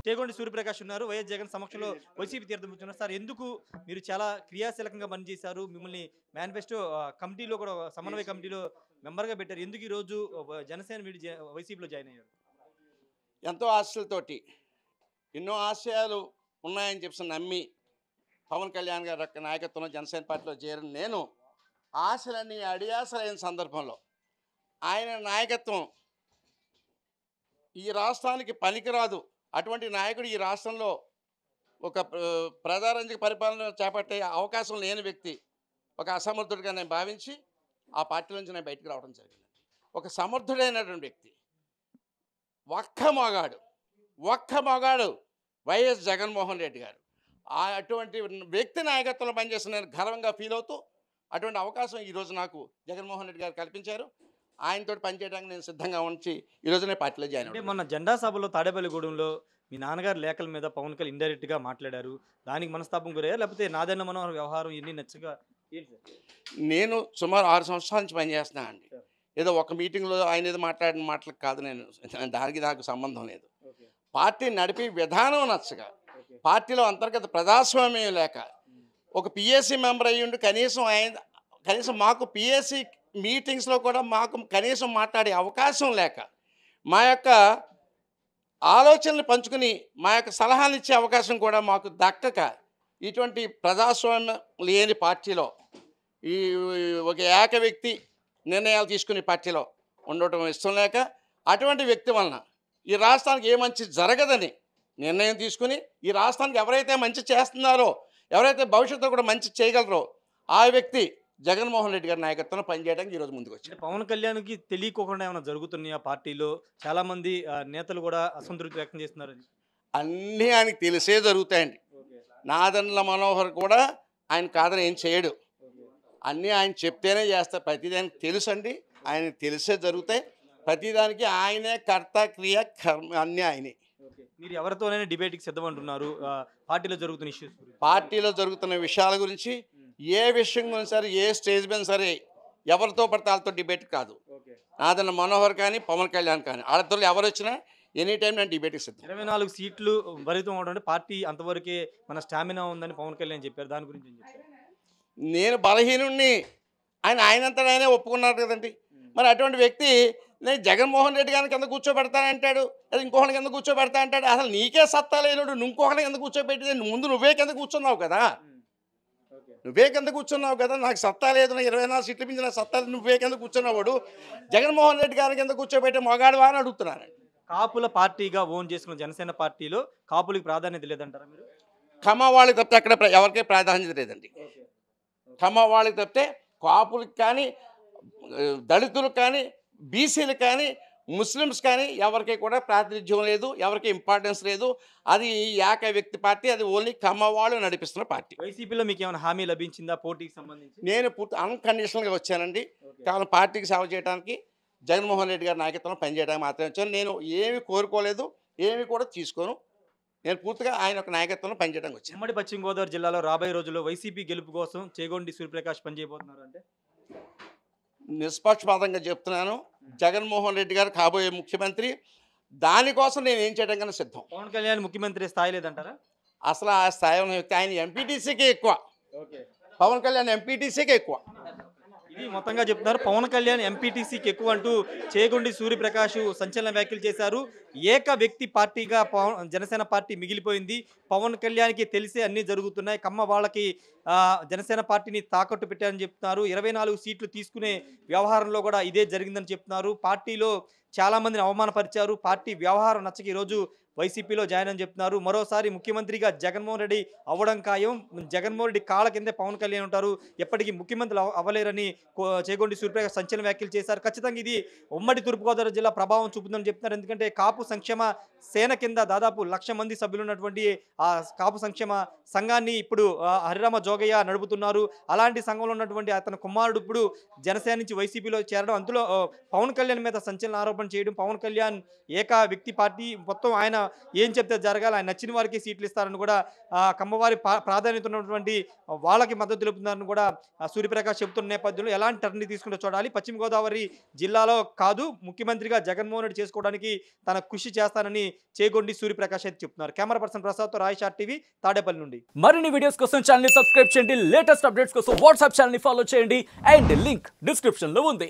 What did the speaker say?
చేగొండి సూర్యప్రకాష్ ఉన్నారు. వైఎస్ జగన్ సమక్షంలో వైసీపీ తీర్థం పుచ్చుకున్నారు. సార్ ఎందుకు మీరు చాలా క్రియాశీలకంగా పనిచేశారు. మిమ్మల్ని మేనిఫెస్టో కమిటీలో కూడా సమన్వయ కమిటీలో మెంబర్‌గా పెట్టారు. ఎందుకు ఈరోజు జనసేన వీడి వైసీపీలో జాయిన్ అయ్యారు? ఎంతో ఆశలతోటి ఎన్నో ఆశయాలు ఉన్నాయని చెప్పి నమ్మి పవన్ కళ్యాణ్ గారి యొక్క నాయకత్వంలో జనసేన పార్టీలో చేరిన నేను ఆశలన్నీ అడియాసలైన సందర్భంలో ఆయన నాయకత్వం ఈ రాష్ట్రానికి పనికిరాదు, అటువంటి నాయకుడు ఈ రాష్ట్రంలో ఒక ప్రజారంజక పరిపాలన చేపట్టే అవకాశం లేని వ్యక్తి, ఒక అసమర్థుడిగా నేను భావించి ఆ పార్టీ నుంచి నేను బయటకు రావడం జరిగింది. ఒక సమర్థుడైనటువంటి వ్యక్తి, ఒక్క మగాడు వైఎస్ జగన్మోహన్ రెడ్డి గారు. అటువంటి వ్యక్తి నాయకత్వంలో పనిచేసిన నేను గర్వంగా ఫీల్ అవుతూ అటువంటి అవకాశం ఈరోజు నాకు జగన్మోహన్ రెడ్డి గారు కల్పించారు. ఆయనతో పనిచేయడానికి నేను సిద్ధంగా ఉంచి ఈరోజు నేను పార్టీలో జాయిన్ అయ్యాను. మొన్న జెండా సభలో తాడేపల్లిగూడెంలో మీ నాన్నగారు లేఖల మీద పవన్ కళ్యాణ్ ఇండైరెక్ట్గా మాట్లాడారు. దానికి మనస్తాపం గురయ్యారు, లేకపోతే నాదన్న మనోహర్ వ్యవహారం ఇన్ని నచ్చగా? నేను సుమారు 6 సంవత్సరాల నుంచి పనిచేస్తున్నాను అండి. ఏదో ఒక మీటింగ్లో ఆయన ఏదో మాట్లాడిన మాటలకు కాదు, దానికి నాకు సంబంధం లేదు. పార్టీ నడిపి విధానం నచ్చగా, పార్టీలో అంతర్గత ప్రజాస్వామ్యం లేక, ఒక పిఎస్సి మెంబర్ అయ్యిండు కనీసం మాకు పిఎస్సి మీటింగ్స్లో కూడా మాకు కనీసం మాట్లాడే అవకాశం లేక, మా యొక్క ఆలోచనలు పంచుకుని మా యొక్క సలహాలు ఇచ్చే అవకాశం కూడా మాకు దక్కక, ఇటువంటి ప్రజాస్వామ్యం లేని పార్టీలో ఈ ఒక ఏక వ్యక్తి నిర్ణయాలు తీసుకునే పార్టీలో ఉండటం ఇష్టం లేక, అటువంటి వ్యక్తి వలన ఈ రాష్ట్రానికి ఏ మంచి జరగదని నిర్ణయం తీసుకుని, ఈ రాష్ట్రానికి ఎవరైతే మంచి చేస్తున్నారో, ఎవరైతే భవిష్యత్తులో కూడా మంచి చేయగలరో ఆ వ్యక్తి జగన్మోహన్ రెడ్డి గారి నాయకత్వంలో పనిచేయడానికి ఈరోజు ముందుకు వచ్చారు. పవన్ కళ్యాణ్కి తెలియకోకుండా ఏమైనా జరుగుతున్నాయా పార్టీలో? చాలామంది నేతలు కూడా అసంతృప్తి వ్యక్తం చేస్తున్నారు. అన్నీ ఆయనకు తెలిసే జరుగుతాయండి. నాదెండ్ల మనోహర్ కూడా ఆయన కాదని ఏం చేయడు, అన్నీ ఆయన చెప్తేనే చేస్తారు. ప్రతిదానికి తెలుసు అండి, ఆయనకు తెలిసే జరుగుతాయి. ప్రతిదానికి ఆయనే కర్త క్రియ కర్మ అన్నీ ఆయనే. మీరు ఎవరితోనైనా డిబేట్కి సిద్ధమంటున్నారు పార్టీలో జరుగుతున్న ఇష్యూస్? పార్టీలో జరుగుతున్న విషయాల గురించి, ఏ విషయం గురించి సరే, ఏ స్టేజ్ మీద సరే ఎవరితో పడితే వాళ్ళతో డిబేట్ కాదు. నాదన్న మనోహర్ కానీ పవన్ కళ్యాణ్ కానీ వాళ్ళతో ఎవరు వచ్చినా ఎనీ టైం నేను డిబేట్కి సిద్ధం. 24 సీట్లు భరితం అవడం పార్టీ అంతవరకే మన స్టామినా ఉందని పవన్ కళ్యాణ్ చెప్పారు. దాని గురించి ఏం చెప్తారు? నేను బలహీనుణ్ణి ఆయనంతా ఆయనే ఒప్పుకున్నారు కదండి. మరి అటువంటి వ్యక్తి నేను జగన్మోహన్ రెడ్డి గారిని కింద కూర్చోబెడతానంటాడు, అది ఇంకొకటి కింద కూర్చోబెడతా అంటాడు. అసలు నీకే సత్తా లేనుడు ఇంకొకటి కింద కూర్చోబెట్టి ముందు నువ్వే కింద కూర్చున్నావు కదా, నాకు సత్తా లేదు, నా 24 సీట్లు మించిన సత్తా నువ్వే కింద కూర్చున్నవాడు జగన్మోహన్ రెడ్డి గారి కింద కూర్చోబెట్టి మగాడువా అని అడుగుతున్నాను. కాపుల పార్టీగా ఓన్ చేసుకున్న జనసేన పార్టీలో కాపులకి ప్రాధాన్యత లేదంటారా మీరు? ఖమ్మం వాళ్ళకి తప్పితే అక్కడ ఎవరికీ ప్రాధాన్యత లేదండి. ఖమ్మం వాళ్ళకి తప్పితే కాపులకు కానీ, దళితులకు కానీ, బీసీలకు కానీ, ముస్లిమ్స్ కానీ ఎవరికి కూడా ప్రాతినిధ్యం లేదు, ఎవరికి ఇంపార్టెన్స్ లేదు. అది ఏక వ్యక్తి పార్టీ, అది ఓన్లీ ఖమ్మం వాళ్ళు నడిపిస్తున్న పార్టీ. వైసీపీలో మీకు ఏమైనా హామీ లభించిందా పోటీకి సంబంధించి? నేను పూర్తి అన్కండిషనల్గా వచ్చానండి. కేవలం పార్టీకి సేవ చేయడానికి, జగన్మోహన్ రెడ్డి గారి నాయకత్వంలో పనిచేయడానికి మాత్రమే వచ్చాను. నేను ఏమి కోరుకోలేదు, ఏమి కూడా తీసుకోను. నేను పూర్తిగా ఆయన యొక్క నాయకత్వంలో పనిచేయడానికి వచ్చాను. ఉమ్మడి పశ్చిమ గోదావరి జిల్లాలో రాబోయే రోజుల్లో వైసీపీ గెలుపు కోసం చేగొండి సూర్యప్రకాష్ పనిచేయబోతున్నారు అంటే? నిష్పక్షపాతంగా చెప్తున్నాను, జగన్మోహన్ రెడ్డి గారు కాబోయే ముఖ్యమంత్రి. దానికోసం నేను ఏం చేయడం కన్నా సిద్ధం. పవన్ కళ్యాణ్ ముఖ్యమంత్రి స్థాయి లేదంటారా? అసలు ఆ స్థాయి ఆయన ఎంపీటీసీకే ఎక్కువ, పవన్ కళ్యాణ్ ఎంపీటీసీకే ఎక్కువ. ఇది మొత్తంగా చెప్తున్నారు. పవన్ కళ్యాణ్ ఎంపీటీసీకి ఎక్కువ అంటూ చేగొండి సూర్యప్రకాష్ సంచలన వ్యాఖ్యలు చేశారు. ఏక వ్యక్తి పార్టీగా జనసేన పార్టీ మిగిలిపోయింది. పవన్ కళ్యాణ్కి తెలిసే అన్నీ జరుగుతున్నాయి. కమ్మ వాళ్ళకి జనసేన పార్టీని తాకట్టు పెట్టారని చెప్తున్నారు. 24 సీట్లు తీసుకునే వ్యవహారంలో కూడా ఇదే జరిగిందని చెప్తున్నారు. పార్టీలో చాలామందిని అవమానపరిచారు. పార్టీ వ్యవహారం నచ్చక ఈరోజు వైసీపీలో జాయిన్ అని చెప్తున్నారు. మరోసారి ముఖ్యమంత్రిగా జగన్మోహన్ రెడ్డి అవ్వడం ఖాయం. జగన్మోహన్ రెడ్డి కాళ్ళ కిందే పవన్ కళ్యాణ్ ఉంటారు. ఎప్పటికీ ముఖ్యమంత్రులు అవ్వలేరని చేగొండి సూర్యప్రకాష్ సంచలన వ్యాఖ్యలు చేశారు. ఖచ్చితంగా ఇది ఉమ్మడి తూర్పుగోదావరి జిల్లా ప్రభావం చూపుతుందని చెప్తున్నారు. ఎందుకంటే కాపు సంక్షేమ సేన కింద దాదాపు 1,00,000 మంది సభ్యులు ఉన్నటువంటి ఆ కాపు సంక్షేమ సంఘాన్ని ఇప్పుడు హరిరామ జోగయ్య నడుపుతున్నారు. అలాంటి సంఘంలో ఉన్నటువంటి అతని కుమారుడు ఇప్పుడు జనసేన నుంచి వైసీపీలో చేరడం, అందులో పవన్ కళ్యాణ్ మీద సంచలన ఆరోపణ చేయడం, పవన్ కళ్యాణ్ ఏక వ్యక్తి పార్టీ మొత్తం ఆయన ఏం చెప్తే జరగాలి, ఆయన నచ్చిన వారికి సీట్లు ఇస్తారని కూడా కమ్మవారి ప్రాధాన్యత ఉన్నటువంటి వాళ్ళకి మద్దతు తెలుపుతున్నారని కూడా సూర్యప్రకాష్ చెబుతున్న నేపథ్యంలో ఎలాంటి టర్న్ తీసుకుంటూ చూడాలి. పశ్చిమ గోదావరి జిల్లాలో కాదు, ముఖ్యమంత్రిగా జగన్మోహన్ రెడ్డి చేసుకోవడానికి తన కృషి చేస్తానని చేగొండి సూర్యప్రకాష్ అయితే చెప్తున్నారు. కెమెరా పర్సన్ ప్రసాద్తో రాయషార్ టీవీ, తాడేపల్లి నుండి. మరిన్ని వీడియోస్ కోసం ఛానల్ ని సబ్స్క్రైబ్ చేయండి, లేటెస్ట్ అప్డేట్స్ కోసం వాట్సాప్ ఛానల్ ని ఫాలో చేయండి అండ్ లింక్ డిస్క్రిప్షన్ లో ఉంది.